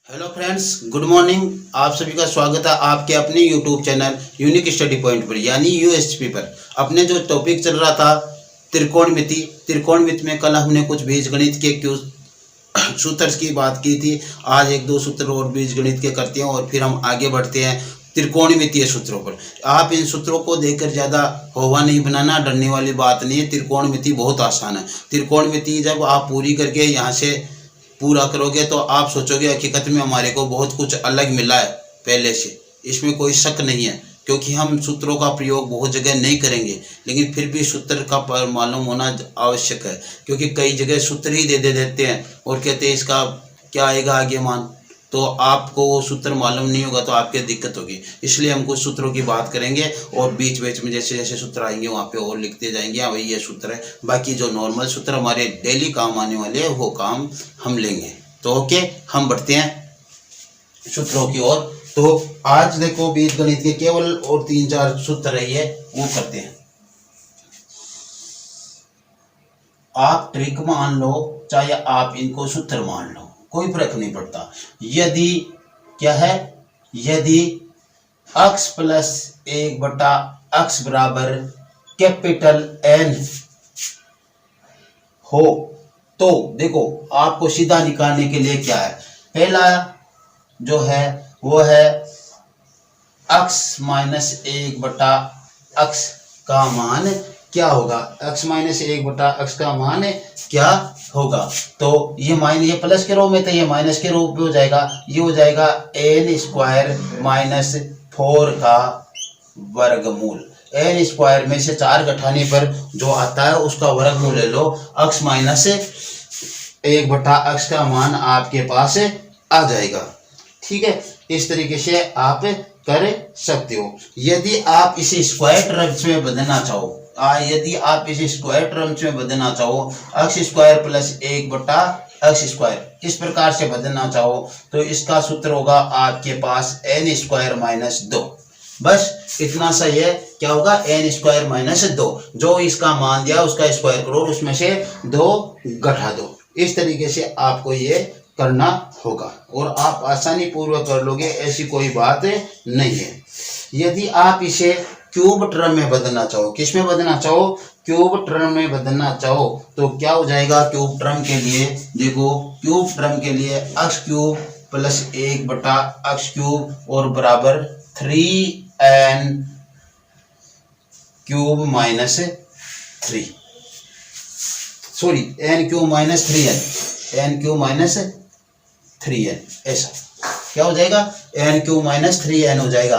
Hello friends, good morning. आप सभी का स्वागत है आपके अपने YouTube channel unique study point पर, यानी यूएसपी पर। अपने जो टॉपिक चल रहा था त्रिकोणमिति में कल हमने कुछ बीजगणित के सूत्र की बात की थी। आज एक दो सूत्र और बीजगणित के करते हैं और फिर हम आगे बढ़ते हैं त्रिकोणमितीय सूत्रों पर। आप इन सूत्रों को देखकर ज़्यादा होवा नहीं बनाना, डरने वाली बात नहीं है। त्रिकोणमिति बहुत आसान है। त्रिकोणमिति जब आप पूरी करके यहाँ से पूरा करोगे तो आप सोचोगे हकीकत में हमारे को बहुत कुछ अलग मिला है पहले से। इसमें कोई शक नहीं है, क्योंकि हम सूत्रों का प्रयोग बहुत जगह नहीं करेंगे, लेकिन फिर भी सूत्र का मालूम होना आवश्यक है। क्योंकि कई जगह सूत्र ही दे देते हैं और कहते हैं इसका क्या आएगा आगे मान, तो आपको वो सूत्र मालूम नहीं होगा तो आपके दिक्कत होगी। इसलिए हम कुछ सूत्रों की बात करेंगे और बीच बीच में जैसे जैसे सूत्र आएंगे वहाँ पे और लिखते जाएंगे। हाँ भाई ये सूत्र है, बाकी जो नॉर्मल सूत्र हमारे डेली काम आने वाले हैं वो काम हम लेंगे। तो ओके, हम बढ़ते हैं सूत्रों की ओर। तो आज देखो बीजगणित के केवल और 3-4 सूत्र रही है, वो करते हैं। आप ट्रिक मान लो चाहे आप इनको सूत्र मान लो, कोई फर्क नहीं पड़ता। यदि क्या है, यदि x प्लस 1/x बराबर कैपिटल N हो तो देखो आपको सीधा निकालने के लिए क्या है, पहला जो है वो है x माइनस 1/x का मान क्या होगा। x माइनस 1/x का मान क्या होगा, तो ये ये प्लस के रूप में था, ये माइनस के रूप में हो जाएगा। ये हो जाएगा n² माइनस 4 का वर्गमूल। n² में से 4 घटाने पर जो आता है उसका वर्गमूल ले लो। x माइनस 1/x का मान आपके पास आ जाएगा। ठीक है, इस तरीके से आप कर सकते हो। यदि आप इसे स्क्वायर टर्म्स में बदलना चाहो, यदि आप इसे स्क्वायर टर्म्स में बदलना चाहो, x² प्लस 1/x², इस प्रकार से बदलना चाहो तो इसका सूत्र होगा आपके पास n² माइनस 2। बस इतना सही है। क्या होगा, n² माइनस 2। जो इसका मान दिया उसका स्क्वायर करो, उसमें से 2 घटा दो। इस तरीके से आपको ये करना होगा और आप आसानी पूर्वक कर लोगे, ऐसी कोई बात नहीं है। यदि आप इसे क्यूब टर्म में बदलना चाहो, किस में बदलना चाहो, क्यूब टर्म में बदलना चाहो, तो क्या हो जाएगा क्यूब टर्म के लिए, देखो क्यूब टर्म के लिए x³ प्लस 1/x³ और बराबर 3n³ minus 3, sorry n³ minus 3n, n³ minus 3n, ऐसा क्या हो जाएगा, n³ माइनस 3n हो जाएगा।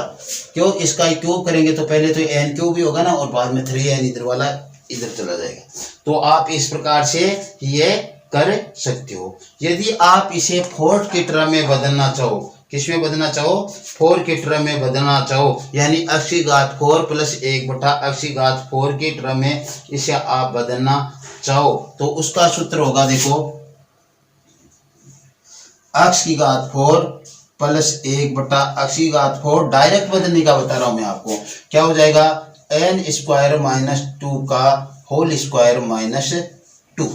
क्यों, इसका क्यूब करेंगे तो पहले तो n³ भी होगा ना और बाद में 3n इधर वाला इधर चला जाएगा। तो आप इस प्रकार से ये कर सकते हो। यदि आप इसे 4 के टर्म में बदलना चाहो, किस में बदलना चाहो, 4 के टर्म में बदलना चाहो, यानी x⁴ प्लस 1/x⁴ के टर्म में इसे आप बदलना चाहो तो उसका सूत्र होगा, देखो x⁴ प्लस 1/x⁴, डायरेक्ट बदलने का बता रहा हूं मैं आपको। क्या हो जाएगा, n² माइनस 2 का whole square minus 2,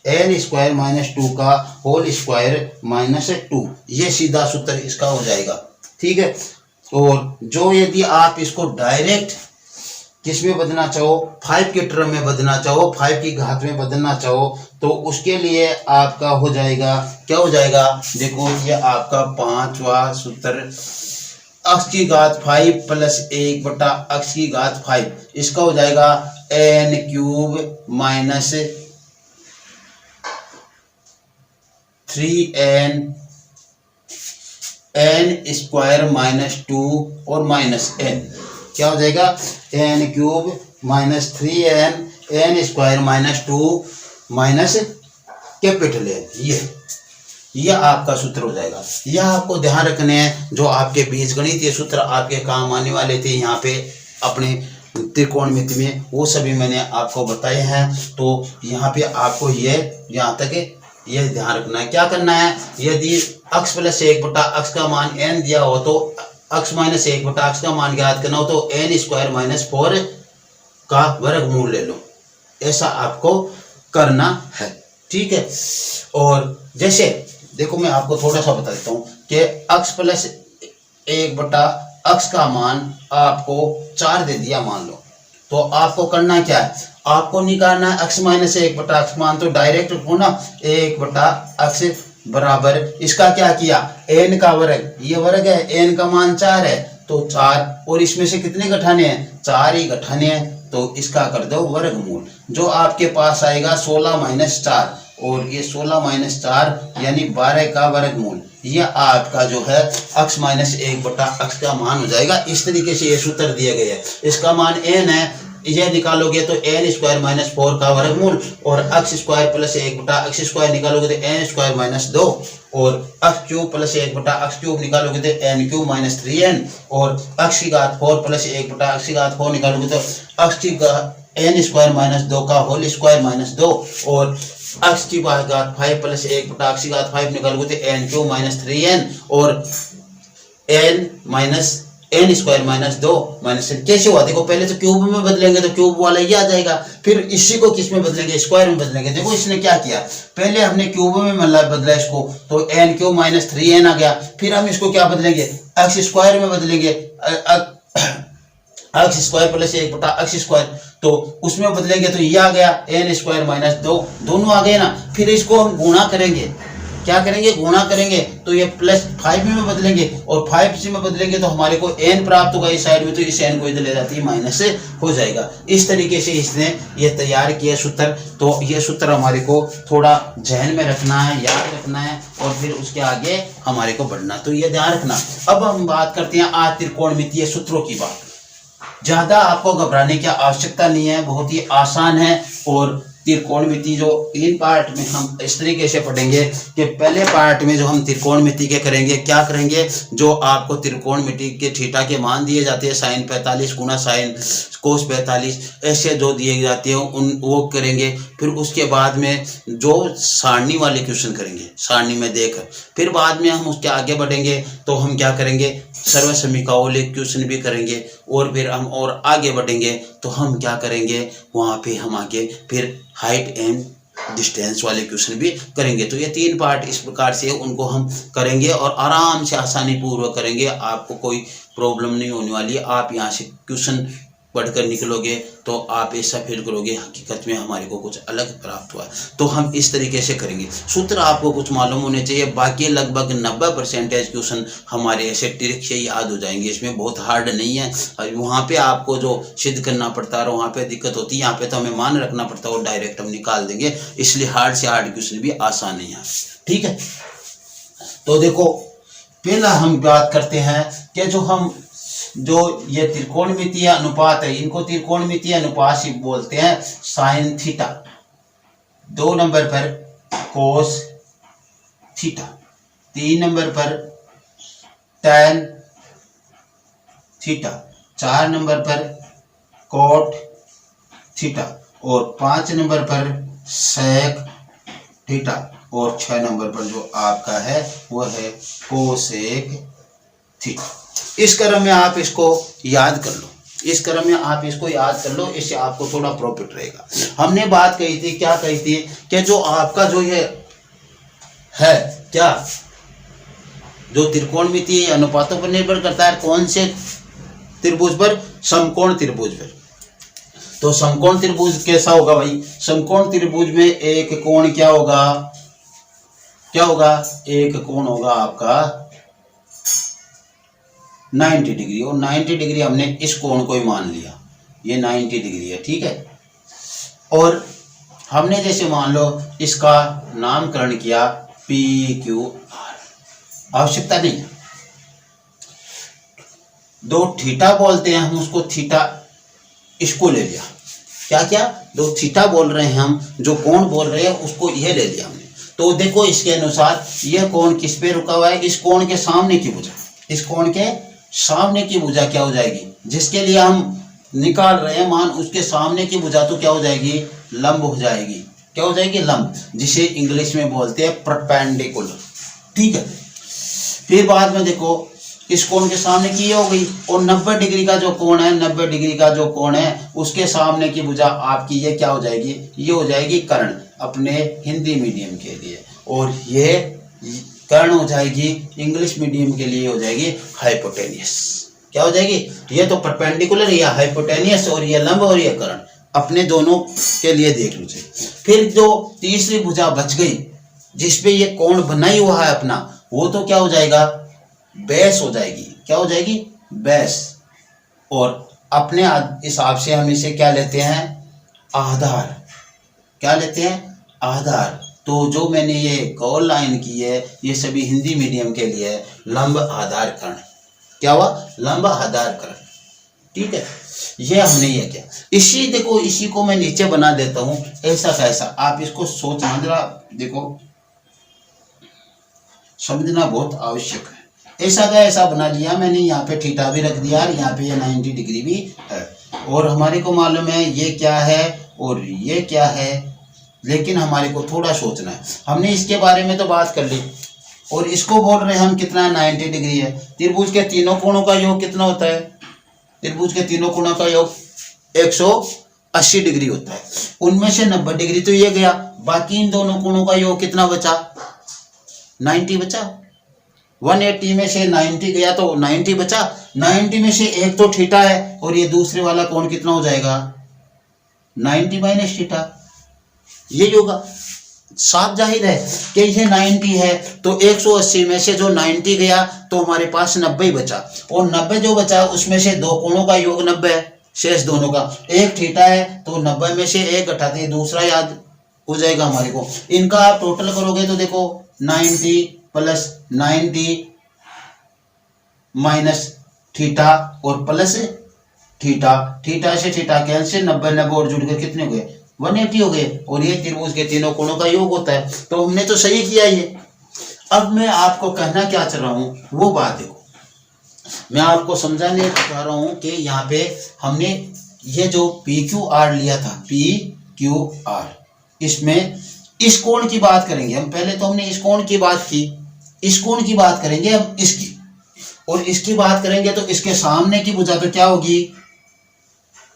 n² minus 2 का होल स्क्वायर माइनस 2, ये सीधा सूत्र इसका हो जाएगा। ठीक है, और जो यदि आप इसको डायरेक्ट किस में बदलना चाहो, 5 के टर्म में बदलना चाहो, 5 की घात में बदलना चाहो, तो उसके लिए आपका हो जाएगा, क्या हो जाएगा, देखो ये आपका 5वां सूत्र x⁵ प्लस 1/x⁵, इसका हो जाएगा n³ minus 3n, n² minus 2 और माइनस n, क्या हो जाएगा, n³ minus 3n, n² minus 2 minus capital N, ये आपका सूत्र हो जाएगा। यह आपको ध्यान रखने हैं, जो आपके बीजगणित ये सूत्र आपके काम आने वाले थे यहाँ पे अपने त्रिकोणमिति में, वो सभी मैंने आपको बताए हैं। तो यहाँ पे आपको ये यहाँ तक ये ध्यान रखना है। क्या करना है, यदि x प्लस 1/x का मान n दिया हो तो x माइनस 1/x का मान ज्ञात करना हो तो n² माइनस 4 का वर्गमूल ले लो, ऐसा आपको करना है। ठीक है, और जैसे देखो मैं आपको थोड़ा सा बता देता हूँ कि x प्लस 1 बटा x का मान आपको 4 दे दिया मान लो, तो आपको करना क्या है, आपको निकालना है x माइनस 1 बटा x मान। तो डायरेक्ट रखो ना 1 बटा x बराबर इसका क्या किया, n का वर्ग, ये वर्ग है, n का मान 4 है तो 4, और इसमें से कितने घटाने हैं, 4 ही घटाने हैं, तो इसका कर दो वर्गमूल। जो आपके पास आएगा 16 माइनस 4, और ये 16 माइनस 4 यानी 12 का वर्गमूल, ये आपका जो है x माइनस 1 बटा x का मान हो जाएगा। इस तरीके से ये सूत्र दिया गया है, इसका मान n है, ये निकालोगे तो n स्क्वायर माइनस 4 का वर्गमूल, और x स्क्वायर प्लस 1 बटा x स्क्वायर निकालोगे तो n स्क्वायर माइनस 2, और x क्यूब प्लस 1 बटा x क्यूब निकालोगे तो n क्यूब माइनस 3n, और x की घात 4 प्लस 1 बटा x की घात 4 निकालोगे तो x की n स्क्वायर माइनस 2 का होल स्क्वायर माइनस 2, और x की घात 5 प्लस 1 बटा x की घात 5 निकालोगे तो n क्यूब माइनस 3n, और n minus n square minus 2 minus. कैसे हुआ देखो, पहले तो क्यूब में बदलेंगे तो क्यूब वाला ये आ जाएगा, फिर इसी को किस में बदलेंगे, स्क्वायर में बदलेंगे। देखो इसने क्या किया, पहले हमने क्यूब में बदला इसको, तो n क्यूब माइनस 3n आ गया, फिर हम इसको क्या बदलेंगे, x स्क्वायर में बदलेंगे, x स्क्वायर प्लस 1 बटा x स्क्वायर, तो उसमें बदलेंगे तो ये आ गया n स्क्वायर माइनस 2, दोनों आ गए ना। फिर इसको हम गुणा करेंगे, क्या करेंगे, गुणा करेंगे, तो ये प्लस 5 में बदलेंगे, और 5 से में बदलेंगे तो हमारे को n प्राप्त होगा इस साइड में, तो इस n को इधर ले जाती है माइनस से हो जाएगा। इस तरीके से इसने ये तैयार किया सूत्र। तो ये सूत्र हमारे को थोड़ा जहन में रखना है, याद रखना है, और फिर उसके आगे हमारे को बढ़ना, तो ये ध्यान रखना। अब हम बात करते हैं आज त्रिकोणमितीय सूत्रों की बात। ज्यादा आपको घबराने की आवश्यकता नहीं है, बहुत ही आसान है। और त्रिकोणमिति जो इन पार्ट में हम इस तरीके से पढ़ेंगे कि पहले पार्ट में जो हम त्रिकोणमिति के करेंगे, क्या करेंगे, जो आपको त्रिकोणमिति के थीटा के मान दिए जाते हैं, साइन 45 गुना साइन कोस 45, ऐसे जो दिए जाते हैं उन वो करेंगे। फिर उसके बाद में जो सारणी वाले क्वेश्चन करेंगे, सारणी में देकर, फिर बाद में हम उसके आगे बढ़ेंगे तो हम क्या करेंगे, सर्वसमीकरण वाले क्वेश्चन भी करेंगे, और फिर हम और आगे बढ़ेंगे तो हम क्या करेंगे, वहाँ पे हम आगे फिर हाइट एंड डिस्टेंस वाले क्वेश्चन भी करेंगे। तो ये 3 पार्ट इस प्रकार से उनको हम करेंगे और आराम से आसानी पूर्वक करेंगे, आपको कोई प्रॉब्लम नहीं होने वाली। आप यहाँ से क्वेश्चन पढ़कर निकलोगे तो आप ऐसा फील करोगे हकीकत में हमारे को कुछ अलग प्राप्त हुआ। तो हम इस तरीके से करेंगे। सूत्र आपको कुछ मालूम होने चाहिए, बाकी लगभग 90% क्वेश्चन हमारे ऐसे ट्रिक से याद हो जाएंगे, इसमें बहुत हार्ड नहीं है। वहाँ पे आपको जो सिद्ध करना पड़ता है वहाँ पे दिक्कत होती है, यहाँ पे तो हमें मान रखना पड़ता है और डायरेक्ट हम निकाल देंगे, इसलिए हार्ड से हार्ड क्वेश्चन भी आसान नहीं है। ठीक है, तो देखो पहला हम बात करते हैं कि जो ये त्रिकोणमितीय अनुपात है, इनको त्रिकोणमितीय अनुपात से बोलते हैं साइन थीटा। 2 नंबर पर कोस थीटा, 3 नंबर पर टैन थीटा, 4 नंबर पर कोट थीटा, और 5 नंबर पर सेक थीटा, और 6 नंबर पर जो आपका है वो है कोसेक थीटा। इस क्रम में आप इसको याद कर लो, इस क्रम में आप इसको याद कर लो, इससे आपको थोड़ा प्रॉफिट रहेगा। हमने बात कही थी, क्या कही थी, कि जो आपका जो ये है क्या, जो त्रिकोणमितीय अनुपातों पर निर्भर करता है, कौन से त्रिभुज पर, समकोण त्रिभुज पर। तो समकोण त्रिभुज कैसा होगा भाई, समकोण त्रिभुज में एक कोण क्या होगा, क्या होगा, एक कोण होगा आपका 90 डिग्री, और 90 डिग्री हमने इस कोण को ही मान लिया, ये 90 डिग्री है। ठीक है, और हमने जैसे मान लो इसका नामकरण किया PQR, आवश्यकता नहीं है। 2 थीटा बोलते हैं हम उसको, थीटा इसको ले लिया, क्या क्या 2 थीटा बोल रहे हैं हम, जो कोण बोल रहे हैं उसको यह ले लिया हमने। तो देखो इसके अनुसार यह कोण किस पे रुका हुआ है, इस कोण के सामने की भुजा, इस कोण के सामने की भुजा क्या हो जाएगी, जिसके लिए हम निकाल रहे हैं मान, उसके सामने की भुजा तो क्या हो जाएगी, लंब हो जाएगी। क्या हो जाएगी, लंब, जिसे इंग्लिश में बोलते हैं परपेंडिकुलर। ठीक है, फिर बाद में देखो इस कोण के सामने की ये हो गई, और 90 डिग्री का जो कोण है, 90 डिग्री का जो कोण है उसके सामने की भुजा आपकी ये क्या हो जाएगी, ये हो जाएगी कर्ण, अपने हिंदी मीडियम के लिए। और ये कर्ण हो जाएगी, इंग्लिश मीडियम के लिए हो जाएगी हाइपोटेनियस। क्या हो जाएगी? ये तो परपेंडिकुलर, ये हाइपोटेनियस, और ये लंब और ये कर्ण, अपने दोनों के लिए देख लीजिए। फिर जो तीसरी भुजा बच गई जिसपे ये कोण बना ही हुआ है अपना, वो तो क्या हो जाएगा? बेस हो जाएगी। क्या हो जाएगी? बेस। और अपने हिसाब से हम इसे क्या लेते हैं? आधार। क्या लेते हैं? आधार। तो जो मैंने ये गोल लाइन की है ये सभी हिंदी मीडियम के लिए है, लंब आधार कर्ण। क्या हुआ? लंब आधार कर्ण। ठीक है, ये हमने ये किया। इसी देखो, इसी को मैं नीचे बना देता हूं, ऐसा कैसा, आप इसको सोचना जरा, देखो समझना बहुत आवश्यक है। ऐसा का ऐसा बना लिया मैंने, यहाँ पे थीटा भी रख दिया और यहाँ पे ये 90 डिग्री भी है, और हमारे को मालूम है ये क्या है और ये क्या है, लेकिन हमारे को थोड़ा सोचना है। हमने इसके बारे में तो बात कर ली, और इसको बोल रहे हैं हम कितना 90 डिग्री है। त्रिभुज के तीनों कोणों का योग कितना होता है? त्रिभुज के तीनों कोणों का योग 180 डिग्री होता है। उनमें से 90 डिग्री तो ये गया, बाकी इन दोनों कोणों का योग कितना बचा? 90 बचा। 180 में से 90 गया तो 90 बचा। 90 में से एक तो थीटा है, और ये दूसरे वाला कोण कितना हो जाएगा? 90 माइनस थीटा। ये होगा। साफ जाहिर है कि ये 90 है, तो 180 में से जो 90 गया तो हमारे पास 90 बचा, और 90 जो बचा उसमें से दो कोणों का योग 90 है, शेष दोनों का। एक थीटा है तो 90 में से एक घटाते दूसरा याद हो जाएगा हमारे को। इनका आप टोटल करोगे तो देखो 90 प्लस 90 माइनस थीटा और प्लस थीटा, थीटा से थीटा कैंसिल, 90 90 और जुड़कर कितने हो गए? 180 हो गए, और ये त्रिभुज के तीनों कोणों का योग होता है। तो हमने तो सही किया ये। अब मैं आपको कहना क्या चाह रहा हूं वो बात देखो, मैं आपको समझाने चाह रहा हूं कि यहाँ पे हमने ये जो PQR लिया था, PQR, इसमें इस कोण की बात करेंगे हम। पहले तो हमने इस कोण की बात की, इस कोण की बात करेंगे हम इसकी, और इसकी बात करेंगे तो इसके सामने की भुजा पे क्या होगी?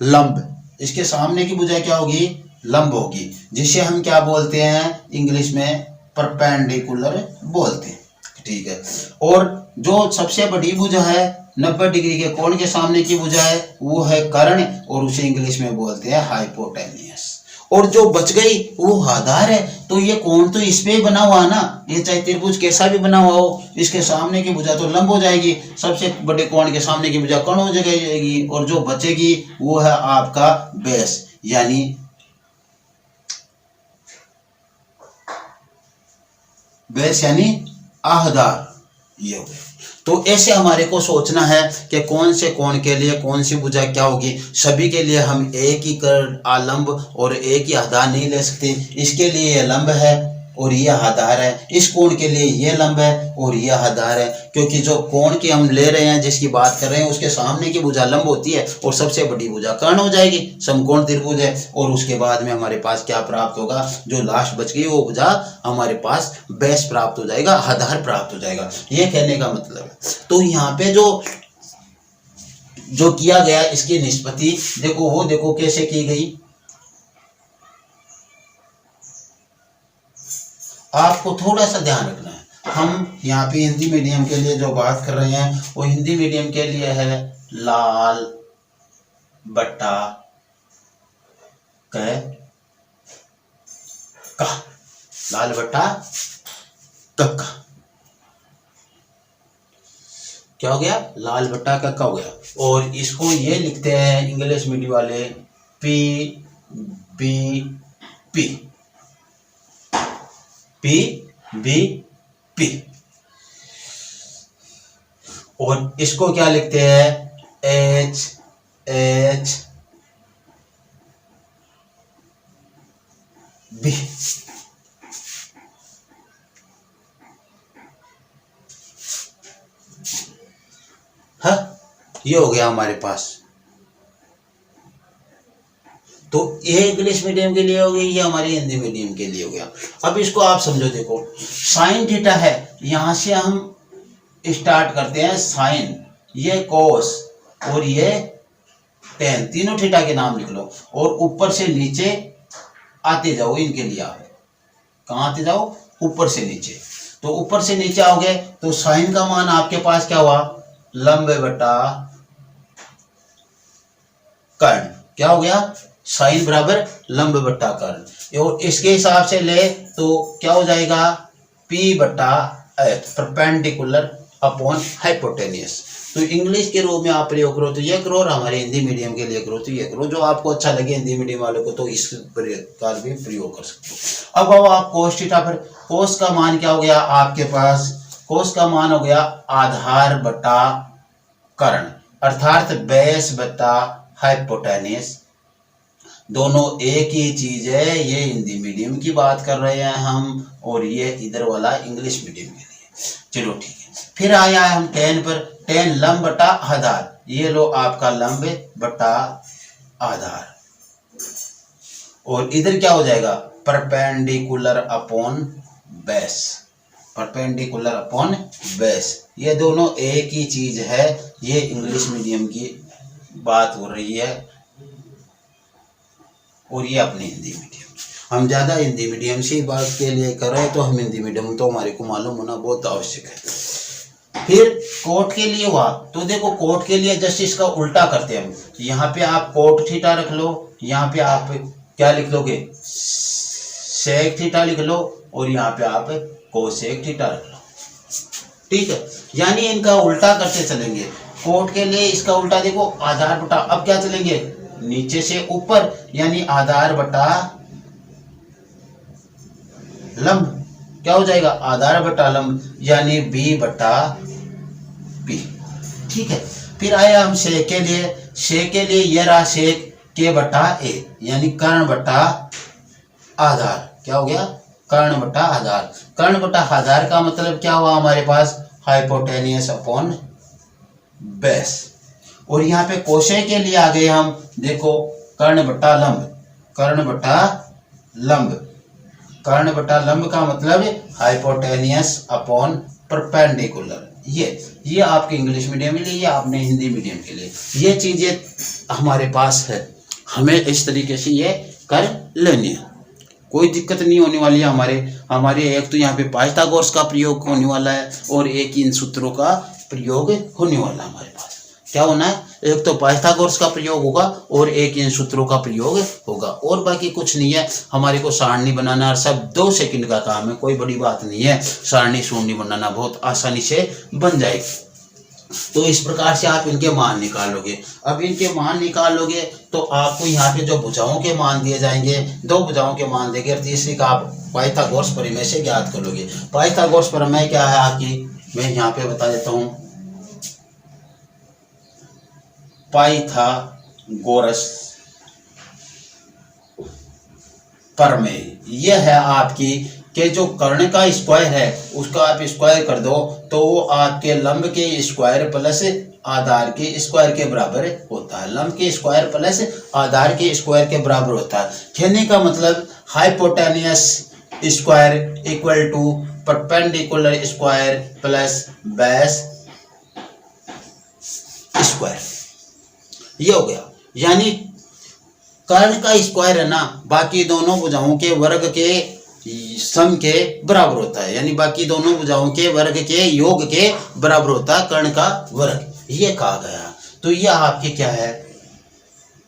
लंब। इसके सामने की भुजा क्या होगी? लंब होगी, जिसे हम क्या बोलते हैं इंग्लिश में? परपेंडिकुलर बोलते हैं। ठीक है, और जो सबसे बड़ी भुजा है 90 डिग्री के कोण के सामने की भुजा है वो है कर्ण, और उसे इंग्लिश में बोलते हैं हाइपोटेनियस। और जो बच गई वो आधार है। तो ये कोण तो इस पे बना हुआ है ना, ये चाहे त्रिभुज कैसा भी बना हुआ हो, इसके सामने की भुजा तो लंब हो जाएगी, सबसे बड़े कोण के सामने की भुजा कर्ण हो जाएगी, और जो बचेगी वो है आपका बेस, यानी बेस यानी आधार। ये हो गया। तो ऐसे हमारे को सोचना है कि कौन से कोण के लिए कौन सी भुजा क्या होगी। सभी के लिए हम एक ही लंब और एक ही आधार नहीं ले सकते। इसके लिए ये लंब है और ये आधार है, इस कोण के लिए ये लंब है और ये आधार है, क्योंकि जो कोण की हम ले रहे हैं, जिसकी बात कर रहे हैं, उसके सामने की भुजा लंब होती है और सबसे बड़ी भुजा कर्ण हो जाएगी, समकोण त्रिभुज है। और उसके बाद में हमारे पास क्या प्राप्त होगा? जो लास्ट बच गई वो भुजा हमारे पास बेस प्राप्त हो जाएगा, आधार प्राप्त हो जाएगा। ये कहने का मतलब है। तो यहाँ पे जो किया गया इसकी निष्पत्ति देखो, वो देखो कैसे की गई। आपको थोड़ा सा ध्यान रखना है। हम यहाँ पे हिंदी मीडियम के लिए जो बात कर रहे हैं वो हिंदी मीडियम के लिए है लाल बट्टा क का, लाल बट्टा क का। क्या हो गया? लाल बट्टा क का हो गया। और इसको ये लिखते हैं इंग्लिश मीडियम वाले P B P, P B P. और इसको क्या लिखते हैं? H H B. हाँ, ये हो गया हमारे पास। तो ये इंग्लिश मीडियम के लिए हो गई, ये हमारे हिंदी मीडियम के लिए हो गया। अब इसको आप समझो, देखो साइन थीटा है, यहां से हम स्टार्ट करते हैं साइन, ये कोस और ये टेन, तीनों थीटा के नाम लिख लो, और ऊपर से नीचे आते जाओ। इनके लिए आप कहाँ आते जाओ? ऊपर से नीचे। तो ऊपर से नीचे आओगे तो साइन का मान आपके पास क्या हुआ, लंब बटा कर्ण। क्या हो गया, साइन बराबर लंब बटा कर्ण। और इसके हिसाब से ले तो क्या हो जाएगा, P बटा एच परपेंडिकुलर अपॉन हाइपोटेनियस। तो इंग्लिश के रूप में आप प्रयोग करो तो ये करो, और हमारे हिंदी मीडियम के लिए करो तो ये करो। जो आपको अच्छा लगे हिंदी मीडियम वाले को तो इस प्रकार भी प्रयोग कर सकते हो। अब आओ आप कोस थीटा पर। कोस का मान क्या हो गया आपके पास, कोस का मान हो गया आधार बटा कर्ण, अर्थात बेस बटा हाइपोटेनियस। दोनों एक ही चीज है। ये हिंदी मीडियम की बात कर रहे हैं हम, और ये इधर वाला इंग्लिश मीडियम के लिए। चलो ठीक है। फिर आया है हम टेन पर। टेन लंब बटा आधार, ये लो आपका लंब बटा आधार, और इधर क्या हो जाएगा, perpendicular upon base, perpendicular upon base. ये दोनों एक ही चीज है। ये इंग्लिश मीडियम की बात हो रही है, और ये अपनी हिंदी मीडियम। हम ज़्यादा हिंदी मीडियम से बात के लिए कर रहे हैं, तो हम हिंदी मीडियम तो हमारे को मालूम होना बहुत आवश्यक है। फिर कोट के लिए हुआ तो देखो, कोट के लिए जस्ट इसका उल्टा करते हैं हम। यहाँ पे आप कोट थीटा रख लो, यहाँ पे आप क्या लिख लोगे, सेक थीटा लिख लो, और यहाँ पे आप कोसेक थीटा रख लो। ठीक है, यानी इनका उल्टा करते चलेंगे। कोट के लिए इसका उल्टा देखो, आधार बटा, अब क्या चलेंगे नीचे से ऊपर, यानी आधार बटा लंब। क्या हो जाएगा, आधार बटा लंब, यानी बी बटा पी। ठीक है। फिर आया हम सेक के लिए। सेक के लिए ये रहा सेक के बटा ए, यानी कर्ण बटा आधार। क्या हो गया, कर्ण बटा आधार। कर्ण बटा आधार का मतलब क्या हुआ हमारे पास, हाइपोटेनियस अपॉन बेस। और यहाँ पे कोशे के लिए आ गए हम, देखो कर्ण बटा लंब, कर्ण बटा लंब, कर्ण बटा लंब का मतलब हाइपोटेनियस अपॉन परपेंडिकुलर। ये आपके इंग्लिश मीडियम के लिए, ये आपने हिंदी मीडियम के लिए, ये चीजें हमारे पास है। हमें इस तरीके से ये कर लेनी है, कोई दिक्कत नहीं होने वाली है। हमारे एक तो यहाँ पे पाइथागोरस का प्रयोग होने वाला है, और एक इन सूत्रों का प्रयोग होने वाला है। हमारे पास क्या होना है, एक तो पाइथागोरस का प्रयोग होगा, और एक इन सूत्रों का प्रयोग होगा, और बाकी कुछ नहीं है। हमारे को सारणी बनाना सब 2 सेकंड का काम है, कोई बड़ी बात नहीं है। सारणी सूरणी बनाना बहुत आसानी से बन जाएगी। तो इस प्रकार से आप इनके मान निकालोगे। अब इनके मान निकालोगे तो आपको यहाँ पे जो भुजाओं के मान दिए जाएंगे, 2 भुजाओं के मान देंगे, और तीसरी का आप पाइथागोरस प्रमेय से ज्ञात करोगे। पाइथागोरस प्रमेय क्या है आपकी, मैं यहाँ पे बता देता हूँ। पाइथागोरस प्रमेय यह है आपकी कि जो कर्ण का स्क्वायर है उसका आप स्क्वायर कर दो तो वो आपके लंब के स्क्वायर प्लस आधार के स्क्वायर के बराबर होता है। लंब के स्क्वायर प्लस आधार के स्क्वायर के बराबर होता है। कहने का मतलब hypotenuse square equal to perpendicular square plus base square, ये हो गया। यानी कर्ण का स्क्वायर है ना, बाकी दोनों भुजाओं के वर्ग के सम के बराबर होता है, यानी बाकी दोनों भुजाओं के वर्ग के योग के बराबर होता है कर्ण का वर्ग, ये कहा गया। तो ये आपके क्या है,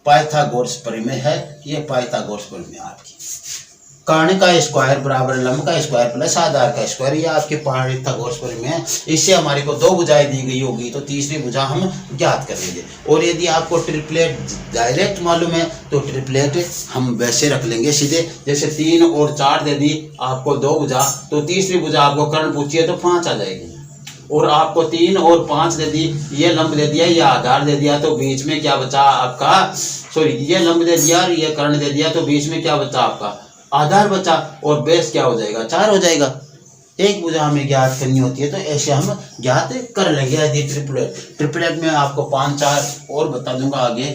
पाइथागोरस प्रमेय है। ये पाइथागोरस प्रमेय आपकी कर्ण का स्क्वायर बराबर लंब का स्क्वायर प्लस आधार का स्क्वायर, ये आपके पाइथागोरस प्रमेय है। इससे हमारे को 2 भुजाएं दी गई होगी तो तीसरी भुजा हम ज्ञात कर लेंगे। और यदि आपको ट्रिपलेट डायरेक्ट मालूम है तो ट्रिपलेट हम वैसे रख लेंगे सीधे, जैसे 3 और 4 दे दी आपको 2 भुजा, तो तीसरी भुजा आपको कर्ण पूछिए तो 5 आ जाएगी। और आपको 3 और 5 दे दी, ये लंब दे दिया, ये आधार दे दिया, तो बीच में क्या बचा आपका, सॉरी ये लंब दे दिया और ये कर्ण दे दिया, तो बीच में क्या बचा आपका आधार बचा, और बेस क्या हो जाएगा 4 हो जाएगा। एक भुजा हमें ज्ञात करनी होती है तो ऐसे हम ज्ञात कर लेंगे। यदि ट्रिपलेट में आपको 5 4 और बता दूंगा आगे।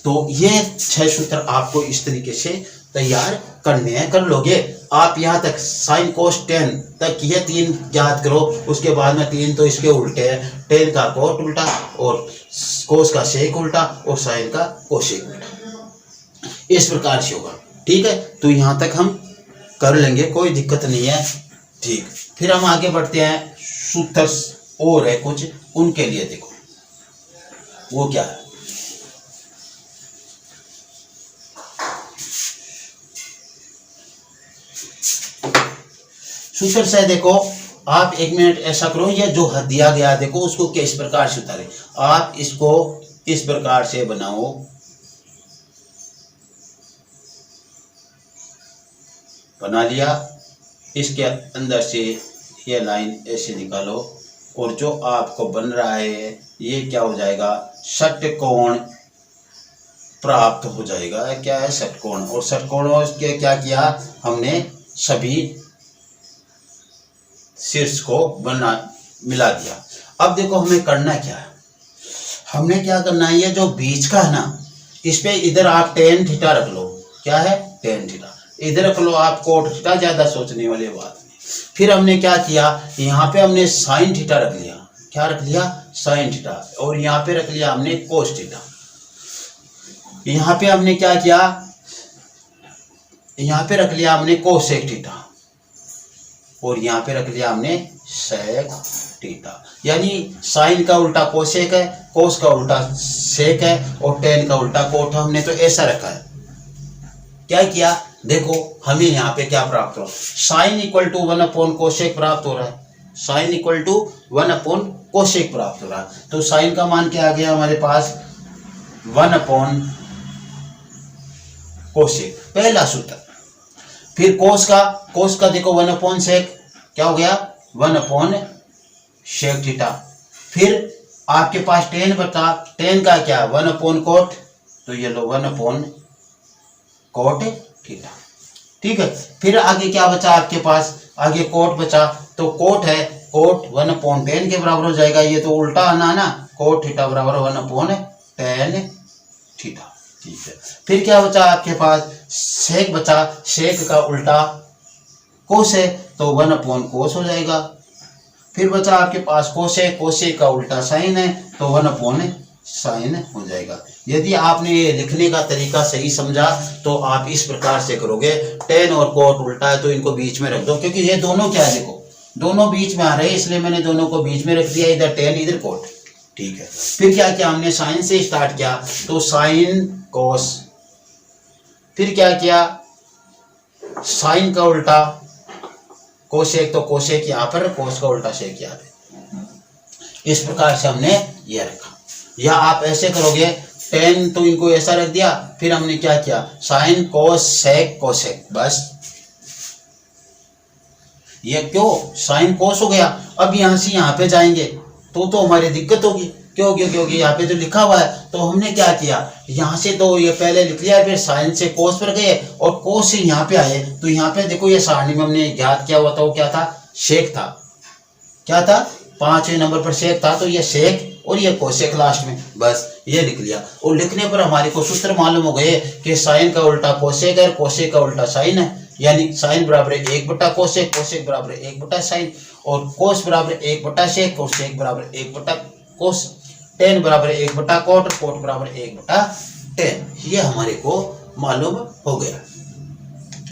तो ये 6 सूत्र आपको इस तरीके से तैयार करने हैं, कर लोगे आप। यहाँ तक साइन कोस टेन तक ये 3 ज्ञात करो, उसके बाद में 3 तो इसके उल्टे हैं, टेन का कोट उल्टा और कोस का सेक उल्टा और साइन का कोसेक उल्टा, इस प्रकार से होगा। ठीक है, तो यहाँ तक हम कर लेंगे, कोई दिक्कत नहीं है। ठीक, फिर हम आगे बढ़ते हैं, सूत्र और है कुछ, उनके लिए देखो वो क्या है। सूत्र से देखो, आप 1 मिनट ऐसा करो, ये जो दिया गया देखो उसको किस प्रकार से उतारे। आप इसको इस प्रकार से बनाओ, बना लिया, इसके अंदर से ये लाइन ऐसे निकालो, और जो आपको बन रहा है ये क्या हो जाएगा, षटकोण प्राप्त हो जाएगा। क्या है, षटकोण। और षटकोणों के क्या किया हमने, सभी शीर्ष को बना मिला दिया। अब देखो हमें करना क्या है, हमने क्या करना है, ये जो बीच का है ना, इस पे इधर आप tan थीटा रख लो। क्या है, tan थीटा इधर रख लो आप, cot थीटा, ज्यादा सोचने वाली बात नहीं। फिर हमने क्या किया, यहाँ पे हमने sin थीटा रख लिया। क्या रख लिया, sin थीटा। और यहाँ पे रख लिया हमने cos थीटा। यहाँ पे हमने क्या किया, यहाँ पे रख लिया हमने कोसेक थीटा, और यहाँ पे रख लिया हमने सेक थीटा। यानी साइन का उल्टा कोसेक है, कोस का उल्टा सेक है, और टेन का उल्टा कोट है। हमने तो ऐसा रखा है। क्या किया, देखो हमें यहाँ पे क्या प्राप्त हो, साइन इक्वल टू 1 कोसेक प्राप्त हो रहा है। साइन इक्वल टू 1 कोसेक प्राप्त हो रहा है। तो साइन का मान क्या आ गया हमारे पास, 1 कोसेक, पहला सूत्र। फिर कोस का देखो 1 सेक, क्या हो गया, 1 सेक थीटा। फिर आपके पास टेन बता, टेन का क्या, 1 कोट, तो ये लो 1 कोट थीटा। ठीक है, फिर आगे क्या बचा आपके पास, आगे कोट बचा, तो कोट है, कोट 1/10 के बराबर हो जाएगा। ये तो उल्टा आना ना, कोट थीटा बराबर 1/10 थीटा। ठीक है, फिर क्या बचा आपके पास, सेक बचा, सेक का उल्टा कोस है, तो 1 कोस हो जाएगा। फिर बचा आपके पास कोसेक, कोसेक का उल्टा साइन है, तो 1 साइन हो जाएगा। यदि आपने ये लिखने का तरीका सही समझा तो आप इस प्रकार से करोगे, टेन और कोट उल्टा है तो इनको बीच में रख दो, क्योंकि ये दोनों क्या है, देखो दोनों बीच में आ रहे हैं, इसलिए मैंने दोनों को बीच में रख दिया, इधर टेन इधर कोट। ठीक है, फिर क्या किया हमने, साइन से स्टार्ट किया, तो साइन कोस। फिर क्या किया, साइन का उल्टा कोसेक, तो कोसेक यहाँ पर, कोस का उल्टा सेक यहाँ पे। इस प्रकार से हमने ये रखा। या आप ऐसे करोगे, टेन तो इनको ऐसा रख दिया, फिर हमने क्या किया, साइन कोस सेक कोसेक, बस। ये क्यों, साइन कोस हो गया। अब यहां से यहां पे जाएंगे तो हमारी दिक्कत होगी। क्योंकि यहाँ पे जो लिखा हुआ है, तो हमने क्या किया, यहाँ से तो ये पहले लिख लिया, फिर साइन से कोस पर गए, और कोस से यहाँ पे आए, तो यहाँ पे देखो ये सारणी में हमने ज्ञात किया हुआ था, वो क्या था, सेक था। क्या था, 5वें नंबर पर सेक था, तो ये सेक और ये कोसेक लास्ट में, बस ये लिख लिया। और लिखने पर हमारे को सूत्र मालूम हो गए कि साइन का उल्टा कोसेक है, कोसेक का उल्टा साइन है। यानी साइन बराबर 1 कोसेक, कोसेक बराबर 1 साइन, और कोस बराबर 1 सेक, कोसेक बराबर 1 कोस, टेन बराबर 1 कोट, कोट बराबर 1/10। ये हमारे को मालूम हो गया।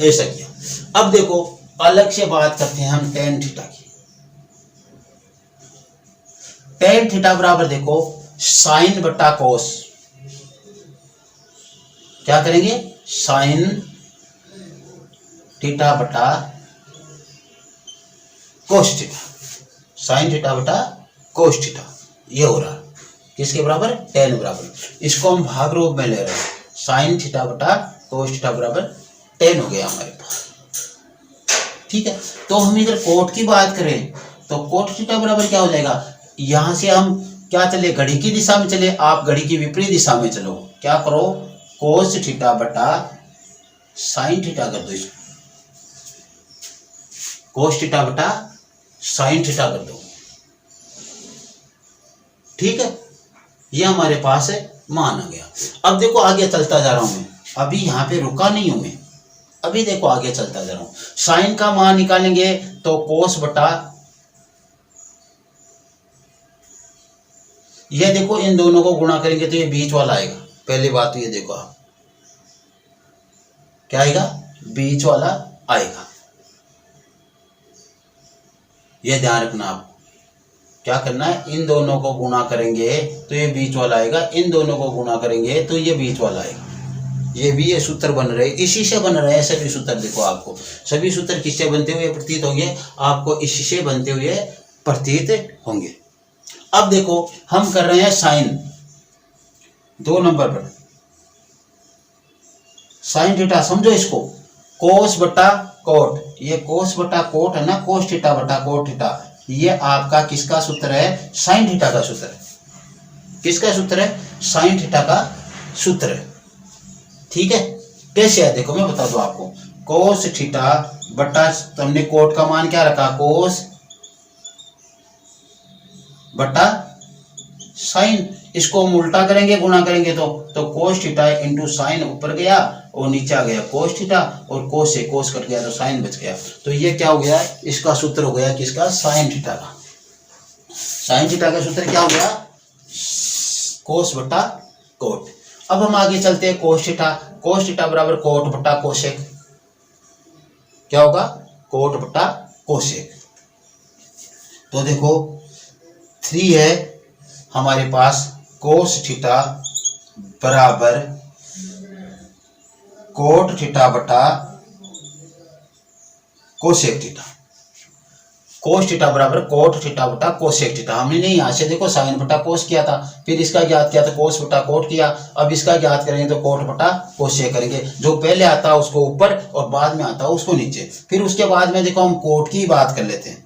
ऐसा किया। अब देखो अलग से बात करते हैं हम टेन थीटा की। टेन थीटा बराबर देखो साइन बटा कोस। क्या करेंगे, साइन थीटा बटा कोस थीटा, साइन थीटा बटा कोस थीटा। ये हो रहा किसके बराबर, टेन बराबर। इसको हम भाग रूप में ले रहे हैं, साइन थीटा बटा कोस थीटा बराबर 10 हो गया हमारे पास। ठीक है, तो हम इधर कोट की बात करें तो कोट थीटा बराबर क्या हो जाएगा, यहां से हम क्या चले, घड़ी की दिशा में चले, आप घड़ी की विपरीत दिशा में चलो। क्या करो, कोस थीटा बटा साइन थीटा कर दो, इसको कोस थीटा बटा साइन थीटा कर दो। ठीक है, ये हमारे पास है, मान आ गया। अब देखो आगे चलता जा रहा हूं मैं, अभी यहां पे रुका नहीं हूं मैं, अभी देखो आगे चलता जा रहा हूं। साइन का मान निकालेंगे तो कोस बटा, ये देखो इन दोनों को गुणा करेंगे तो ये बीच वाला आएगा। पहली बात तो ये देखो आप, क्या आएगा, बीच वाला आएगा। ये ध्यान रखना आपको। क्या करना है, इन दोनों को गुणा करेंगे तो ये बीच वाला आएगा, इन दोनों को गुणा करेंगे तो ये बीच वाला आएगा। ये भी ये सूत्र बन रहे, इसी से बन रहे हैं सभी सूत्र। देखो आपको सभी सूत्र किससे बनते हुए प्रतीत होंगे, आपको इसी से बनते हुए प्रतीत होंगे। अब देखो हम कर रहे हैं साइन 2 नंबर पर साइन थीटा, समझो इसको कोस बटा कोट, ये कोस बटा कोट है ना, कोस थीटा बटा कोट थीटा, ये आपका किसका सूत्र है, साइन थीटा का सूत्र है। किसका सूत्र है, साइन थीटा का सूत्र है। ठीक है, कैसे है देखो मैं बता दूं आपको, कोस थीटा बटा, तुमने कोट का मान क्या रखा, कोस बटा साइन, इसको हम उल्टा करेंगे गुणा करेंगे तो कोस थीटा इंटू साइन ऊपर गया और नीचे आ गया कोस थीटा, और कोस से कोस कट गया तो साइन बच गया। तो ये क्या हो गया, इसका सूत्र हो गया किसका, साइन थीटा का। साइन थीटा का सूत्र क्या हो गया, कोस बटा कोट। अब हम आगे चलते हैं, कोस थीटा, कोस थीटा बराबर कोट बटा कोसेक, क्या होगा, कोट बटा कोसेक। तो देखो 3 है हमारे पास, कोस थीटा बराबर कोट थीटा बटा कोसेक थीटा, कोस थीटा बराबर कोट थीटा बटा कोसेक थीटा। हमने नहीं यहाँ से देखो साइन बटा कोस किया था, फिर इसका ज्ञात किया था कोस बटा कोट किया, अब इसका ज्ञात करेंगे तो कोट बटा कोसेक करेंगे। जो पहले आता है उसको ऊपर और बाद में आता है उसको नीचे। फिर उसके बाद में देखो हम कोट की बात कर लेते हैं,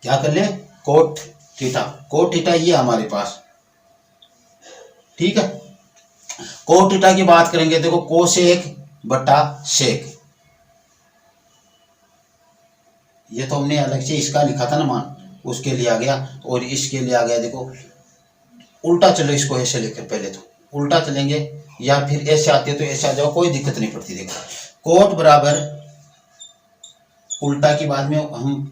क्या कर ले, कोट थीटा, कोट थीटा ये हमारे पास, ठीक है। कोट थीटा की बात करेंगे, देखो कोसेक बटा सेक, ये तो हमने अलग से इसका लिखा था ना मान, उसके लिए आ गया, और इसके लिए आ गया। देखो उल्टा चलो, इसको ऐसे लेकर, पहले तो उल्टा चलेंगे या फिर ऐसे आते हो तो ऐसे आ जाओ, कोई दिक्कत नहीं पड़ती। देखो कोट बराबर, उल्टा की बाद में हम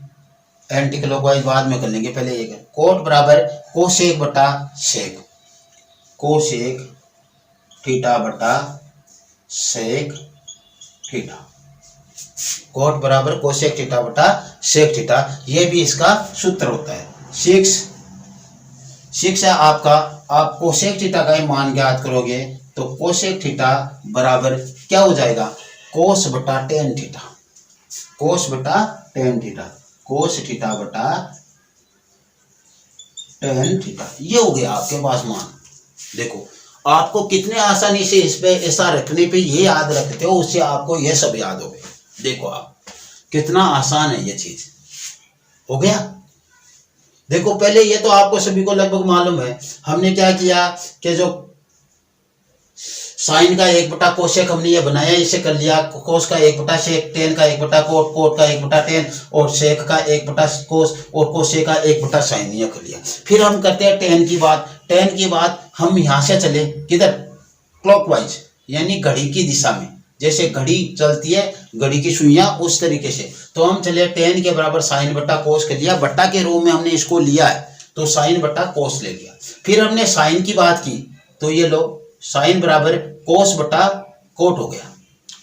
एंटी क्लॉकवाइज बाद में कर लेंगे, पहले ये कर, कोट बराबर कोसेक बटा सेक, कोसेक थीटा बटा सेक थीटा, कोट बराबर कोसेक थीटा बटा सेक थीटा, ये भी इसका सूत्र होता है। 6 है आपका, आप कोसेक थीटा का मान ज्ञात करोगे तो कोसेक थीटा बराबर क्या हो जाएगा, कोस बटा टेन थीटा, कोस बटा टेन थीटा, कोस थीटा बटा टेन थीटा, ये हो गया आपके पास मान। देखो आपको कितने आसानी से इस पे ऐसा रखने पे ये याद रखते हो, उससे आपको ये सब याद हो गया। देखो आप कितना आसान है ये चीज, हो गया। देखो पहले ये तो आपको सभी को लगभग मालूम है, हमने क्या किया कि जो साइन का 1 बटा कोसेक हमने ये बनाया, इसे कर लिया, कोस का 1 बटा सेक, टेन का 1 बटा कोट, कोट का 1 बटा टेन, और सेक का 1 बटा कोस, और कोसेक का 1 बटा साइन, ये कर लिया। फिर हम करते हैं टेन की बात। टेन की बात हम यहां से चले किधर, क्लॉकवाइज, यानी घड़ी की दिशा में, जैसे घड़ी चलती है, घड़ी की सुइयां, उस तरीके से। तो हम चले टेन के बराबर साइन बटा कोस कर लिया, बट्टा के रूप में हमने इसको लिया है तो साइन बटा कोस ले लिया। फिर हमने साइन की बात की तो ये लो साइन बराबर कोस बटा कोट हो गया,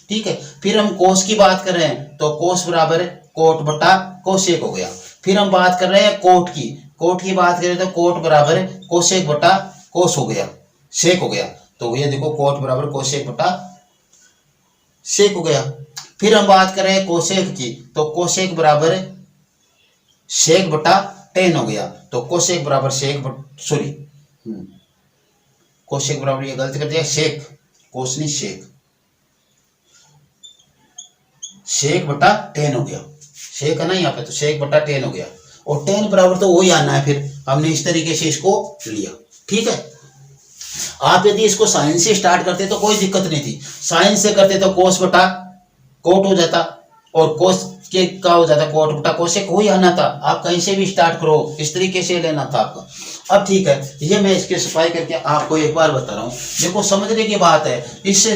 ठीक है। फिर हम कोस की बात कर रहे हैं तो कोस बराबर कोट बटा कोसेक हो गया। फिर हम बात कर रहे हैं कोट की, कोट की बात करें तो कोट बराबर कोसेक बटा कोस हो गया, सेक हो गया। तो ये देखो कोट बराबर कोसेक बटा सेक हो गया। फिर हम बात कर रहे हैं कोसेक की तो कोसेक बराबर सेक बटा टेन हो गया। तो कोसेक बराबर सेक, सॉरी कोसेक बराबर, ये गलती कर दिया, सेक, कोस नहीं सेक, सेक बटा टेन हो गया, सेक है ना यहाँ पे, तो सेक बटा टेन हो गया। और टेन बराबर तो वही आना है, फिर हमने इस तरीके से इसको लिया, ठीक है। आप यदि इसको साइन से स्टार्ट करते तो कोई दिक्कत नहीं थी, साइन से करते तो कोस बटा कोट हो जाता, और कोस के का हो जाता कोट बटा कोसेक, वही आना था। आप कहीं से भी स्टार्ट करो, इस तरीके से लेना था आपको। अब ठीक है, ये मैं इसकी सफाई करके आपको एक बार बता रहा हूँ। देखो समझने की बात है, इस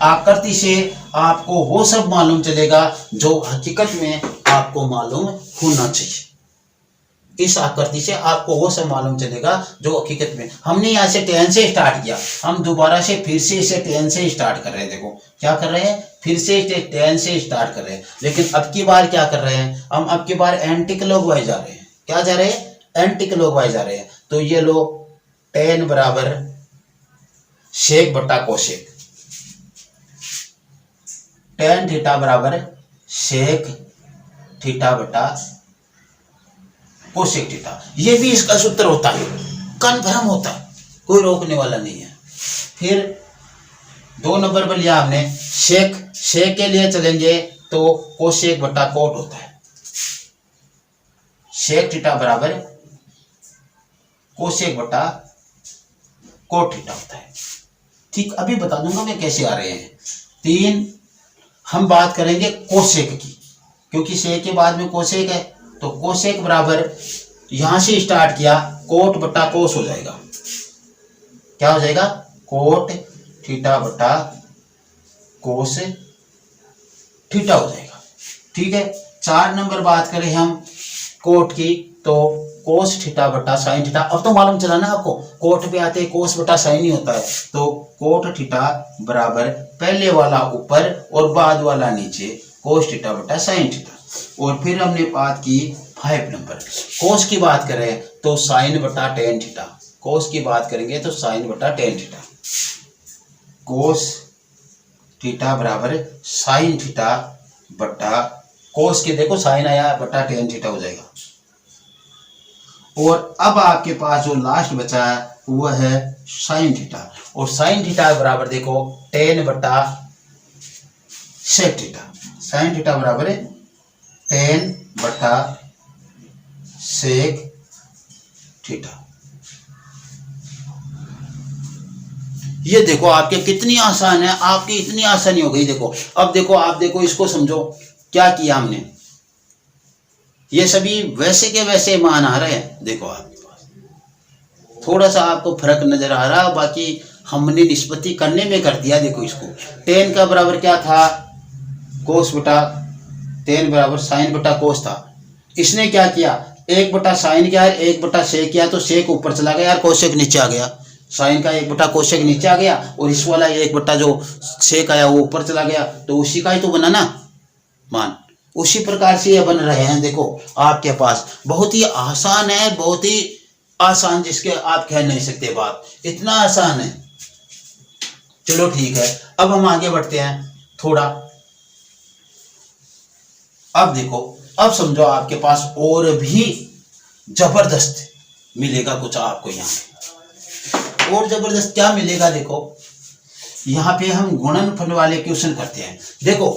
आकृति से आपको वो सब मालूम चलेगा जो हकीकत में आपको मालूम होना चाहिए। इस आकृति से आपको वो सब मालूम चलेगा जो हकीकत में, हमने यहाँ से टेन से स्टार्ट किया, हम दोबारा से फिर से इसे टेन से स्टार्ट कर रहे हैं। देखो क्या कर रहे हैं, फिर से टेन से स्टार्ट कर रहे हैं, लेकिन अब की बार क्या कर रहे हैं, हम अब की बार एंटी क्लॉकवाइज जा रहे हैं। क्या जा रहे हैं? एंटी क्लॉकवाइज जा रहे हैं। तो ये लो टेन बराबर सेक बटा कोसेक, टेन थीटा बराबर सेक थीटा बटा कोसेक थीटा। ये भी इसका सूत्र होता है, कन्फर्म होता है, कोई रोकने वाला नहीं है। फिर 2 नंबर पर लिया हमने सेक, सेक के लिए चलेंगे तो कोसेक बटा कोट होता है, सेक थीटा बराबर कोसेक बटा कोट थीटा होता है। ठीक, अभी बता दूंगा मैं कैसे आ रहे हैं। 3 हम बात करेंगे कोसेक की, क्योंकि सेक के बाद में कोसेक है, तो कोसेक बराबर यहां से स्टार्ट किया, कोट बटा कोस हो जाएगा। क्या हो जाएगा? कोट थीटा बटा कोस थीटा हो जाएगा। ठीक है। 4 नंबर बात करें हम कोट की, तो कोस थीटा बटा साइन थीटा। अब तो मालूम चला ना आपको, कोट पे आते कोस बटा साइन ही होता है। तो कोट थीटा बराबर पहले वाला ऊपर और बाद वाला नीचे, कोस थीटा बटा साइन थीटा। और फिर हमने बात की 5 नंबर, कोस की बात करें तो साइन बटा टेन थीटा, कोस की बात करेंगे तो साइन बटा टेन थीटा, कोस थीटा बराबर साइन थीटा बटा कोस के देखो साइन आया बटा टेन थीटा हो जाएगा। और अब आपके पास जो लास्ट बचा है वो है साइन थीटा, और साइन थीटा बराबर देखो टेन बटा सेक थीटा, साइन थीटा बराबर है टेन बटा सेक थीटा। ये देखो आपके कितनी आसान है, आपकी इतनी आसानी हो गई। देखो अब देखो, आप देखो इसको समझो क्या किया हमने, ये सभी वैसे के वैसे मान आ रहे हैं। देखो आपके पास थोड़ा सा आपको फर्क नजर आ रहा, बाकी हमने निस्बती करने में कर दिया। देखो इसको टेन का बराबर क्या था, कोस बटा टेन बराबर साइन बटा कोस था। इसने क्या किया, एक बटा साइन किया, एक बटा सेक किया, तो सेक ऊपर चला गया यार, कोसेक नीचे आ गया। साइन का एक बटा कोसेक नीचे आ गया, और इस वाला एक बटा जो सेक आया वो ऊपर चला गया, तो उसी का ही तो बना ना मान। उसी प्रकार से ये बन रहे हैं। देखो आपके पास बहुत ही आसान है, बहुत ही आसान, जिसके आप कह नहीं सकते बात, इतना आसान है। चलो ठीक है, अब हम आगे बढ़ते हैं थोड़ा। अब देखो, अब समझो आपके पास और भी जबरदस्त मिलेगा कुछ आपको यहाँ। और जबरदस्त क्या मिलेगा, देखो यहाँ पे हम गुणनफल वाले क्वेश्चन करते हैं। देखो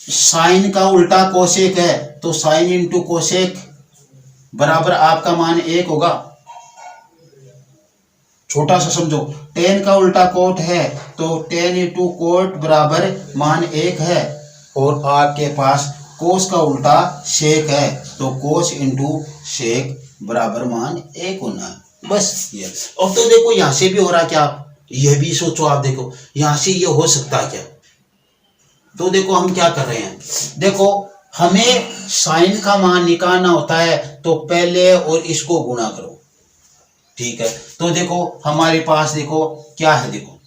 साइन का उल्टा कोसेक है, तो साइन इंटू कोसेक बराबर आपका मान 1 होगा। छोटा सा समझो, टेन का उल्टा कोट है, तो टेन इंटू कोट बराबर मान 1 है। और आपके पास कोस का उल्टा सेक है, तो कोस इंटू सेक बराबर मान 1 होना है। बस ये। अब तो देखो यहां से भी हो रहा क्या, ये भी सोचो आप, देखो यहां से ये हो सकता है क्या। तो देखो हम क्या कर रहे हैं, देखो हमें साइन का मान निकालना होता है, तो पहले और इसको गुणा करो। ठीक है, तो देखो हमारे पास देखो क्या है, देखो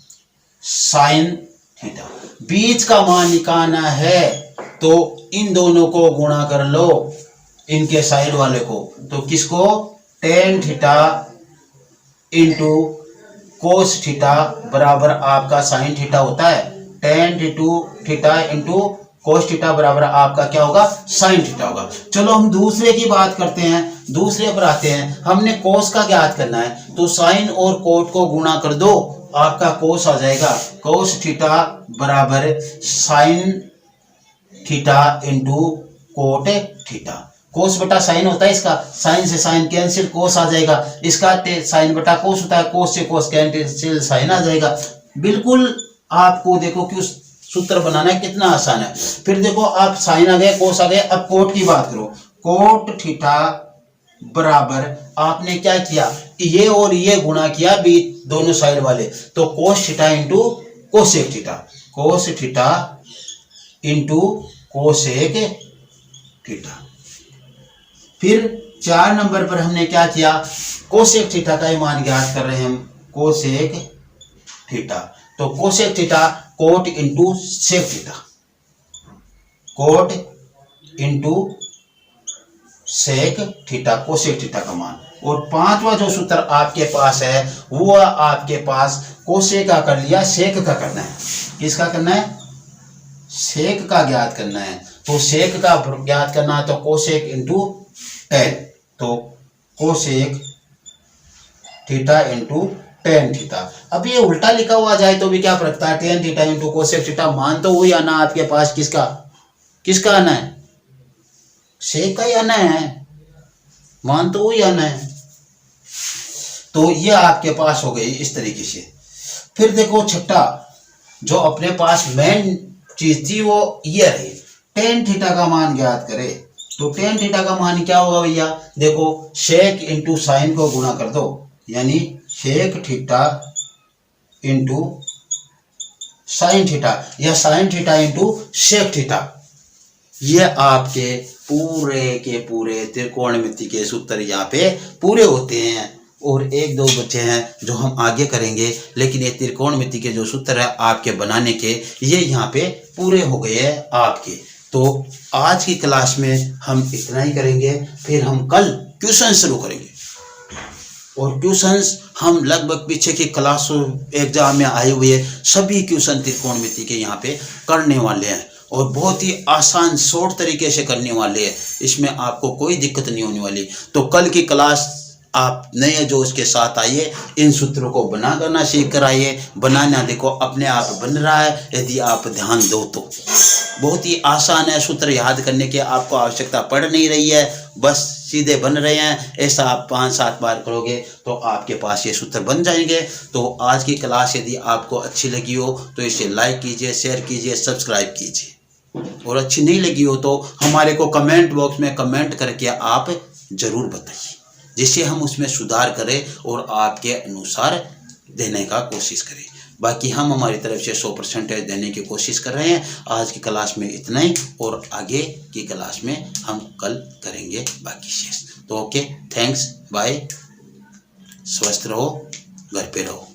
साइन थीटा, बीच का मान निकालना है, तो इन दोनों को गुणा कर लो, इनके साइड वाले को। तो किसको, tan theta into cos theta बराबर आपका साइन थीटा होता है। Tan theta into cos theta बराबर आपका क्या होगा, साइन थीटा होगा। चलो हम दूसरे की बात करते हैं, दूसरे पर आते हैं। हमने कोस का ज्ञात करना है, तो साइन और कोट को गुणा कर दो, आपका कोस आ जाएगा। कोस थीटा बराबर sine theta into cot theta. Cos बटा साइन होता है इसका, साइन से साइन कैंसिल, कोस आ जाएगा। इसका साइन बटा कोस होता है, कोस से कोस कैंसिल, साइन आ जाएगा। बिल्कुल आपको देखो कि उस सूत्र बनाना है, कितना आसान है। फिर देखो आप साइन आ गए, कोस आ गए, अब कोट की बात करो। कोट थीटा बराबर आपने क्या किया, ये और ये गुणा किया बीच दोनों साइड वाले, तो cos theta into cosec theta, cos theta into cosec theta. फिर 4 नंबर पर हमने क्या किया, कोसेक थीटा का ही मान ज्ञात कर रहे हैं हम, कोसेक थीटा। तो cosec theta cot into sec theta, cot into sec theta, cosec theta का मान। और पांचवा जो सूत्र आपके पास है वो आपके पास कोसेक का कर लिया, सेक का करना है। किसका करना है? सेक का ज्ञात करना है। तो सेक का ज्ञात करना है तो कोसेक इंटू टेन, तो cosec theta into tan theta. अब ये उल्टा लिखा हुआ जाए तो भी क्या फर्क है? Tan theta into cosec theta, मान तो वही आना आपके पास। किसका किसका आना है? सेक का ही आना है, मान तो वही आना है। तो ये आपके पास हो गई इस तरीके से। फिर देखो छठा, जो अपने पास मेन चीज थी वो ये रही, टेन थीटा का मान ज्ञात करे। तो टेन थीटा का मान क्या होगा भैया? देखो सेक इंटू साइन को गुणा कर दो, यानी sec theta into sine theta, या sine theta into sec theta. ये आपके पूरे के पूरे त्रिकोणमिति के सूत्र यहाँ पे पूरे होते हैं। और एक दो बच्चे हैं जो हम आगे करेंगे, लेकिन ये त्रिकोणमिति के जो सूत्र है आपके बनाने के, ये यहाँ पे पूरे हो गए हैं आपके। तो आज की क्लास में हम इतना ही करेंगे, फिर हम कल ट्यूशन शुरू करेंगे। और ट्यूशंस हम लगभग पीछे की क्लास एग्जाम में आए हुए सभी ट्यूशन त्रिकोणमिति के यहाँ पे करने वाले हैं, और बहुत ही आसान शॉर्ट तरीके से करने वाले हैं। इसमें आपको कोई दिक्कत नहीं होने वाली। तो कल की क्लास आप नए जोश के साथ आइए, इन सूत्रों को बना करना सीख कर आइए। बनाना देखो अपने आप बन रहा है यदि आप ध्यान दो तो। बहुत ही आसान है, सूत्र याद करने की आपको आवश्यकता पड़ नहीं रही है, बस सीधे बन रहे हैं। ऐसा आप 5-7 बार करोगे तो आपके पास ये सूत्र बन जाएंगे। तो आज की क्लास यदि आपको अच्छी लगी हो तो इसे लाइक कीजिए, शेयर कीजिए, सब्सक्राइब कीजिए। और अच्छी नहीं लगी हो तो हमारे को कमेंट बॉक्स में कमेंट करके आप जरूर बताइए, जिससे हम उसमें सुधार करें और आपके अनुसार देने का कोशिश करें। बाकी हम हमारी तरफ से 100% देने की कोशिश कर रहे हैं। आज की क्लास में इतना ही, और आगे की क्लास में हम कल करेंगे बाकी शेष। तो ओके, थैंक्स, बाय, स्वस्थ रहो, घर पे रहो।